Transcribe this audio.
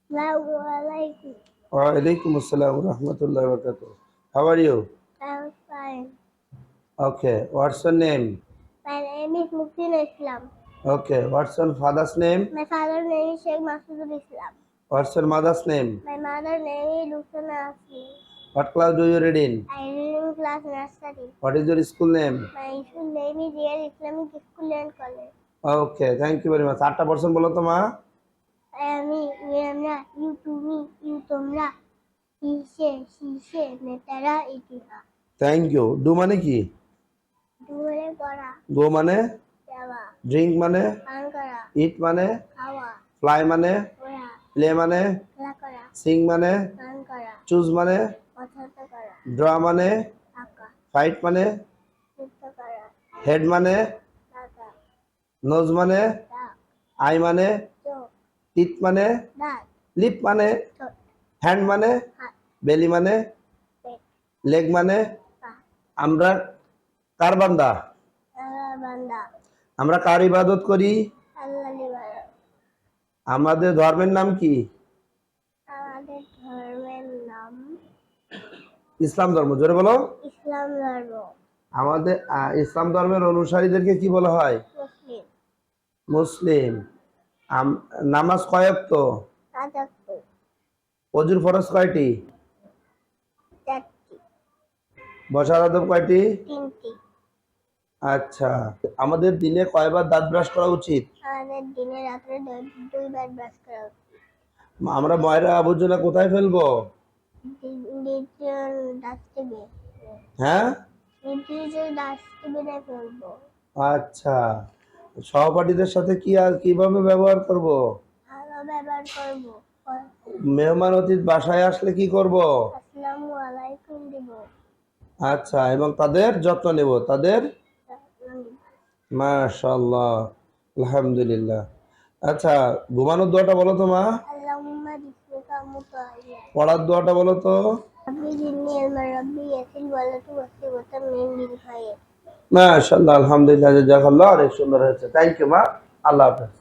Assalamualaikum. Wa alaikum assalam wa rahmatullahi wa barakatuh. How are you? I'm fine. Okay. What's your name? My name is Muktin Islam. Okay. What's your father's name? My father's name is Sheikh Masudul Islam. What's your mother's name? My mother's name is Lusana Asmi. What class do you read in? I read in class nursery. What is your school name? My school name is Real Islamic School and College. Okay. Thank you very much. 8% বলো তো মা। আমি আমরা you তুমি you তোমরা ইসে শিশে নেতারা ইতিহা thank you. Do মানে কি? ডুরে করা গো মানে? যাওয়া ড্রিঙ্ক মানে? পান করা ইট মানে? খাওয়া ফ্লাই মানে? ওরা প্লে মানে? খেলা করা সিং মানে? গান করা চুজ মানে? পছন্দ করা ড্র মানে? আঁকা ফাইট মানে? নৃত্য করা হেড মানে? টাকা নোজ মানে? দাগ আই মানে? চোখ টিথ মানে? দাঁত লিপ মানে? ঠোঁট হ্যান্ড মানে? হাত বেলি মানে? পেট লেগ মানে? পা আমরা কার বান্দা? আল্লাহ বান্দা আমরা কার ইবাদত করি? আল্লাহ লিবাদ আমাদের ধর্মের নাম কি? আমাদের ধর্মের নাম ইসলাম ধর্ম। জোরে বলো। ইসলাম ধর্ম আমাদের ইসলাম ধর্মের অনুসারীদেরকে কি বলা হয়? মুসলিম মুসলিম। নামাজ কয় ওয়াক্ত? রাজত্ব অজুর ফরজ কয়টি? চারটি বসার আদব কয়টি? তিনটি আচ্ছা। আমাদের দিনে কয়বার দাঁত ব্রাশ করা উচিত? আমাদের দিনে রাত্রে দুইবার ব্রাশ করা উচিত আমরা ময়লা আবর্জনা কোথায় ফেলবো? ডাস্টবিনে হ্যাঁ। ডাস্টবিনে ফেলবো আচ্ছা। সহপাঠীদের সাথে কিভাবে ব্যবহার করব? ভালো ব্যবহার করবো মেহমান অতিথি বাসায় আসলে কি করব? আসসালামু আলাইকুম দিব আচ্ছা। এবং তাদের যত্ন নেব। তাদের মাশাআল্লাহ, আলহামদুলিল্লাহ। আচ্ছা, ঘুমানোর দোয়াটা বলো তো মা। আল্লাহুম্মা বিসমিকা মুতাহিয়া পড়ার দোয়াটা বলো তো। রব্বি জিন্নি ইলমা রব্বি ইয়াসিন ওয়ালাতু ওয়াসিবাতাম মিন বিল খায়র মাশাআল্লাহ, আলহামদুলিল্লাহ, জাযাকাল্লাহ। অনেক সুন্দর হয়েছে। থ্যাংক ইউ মা। আল্লাহ হাফেজ।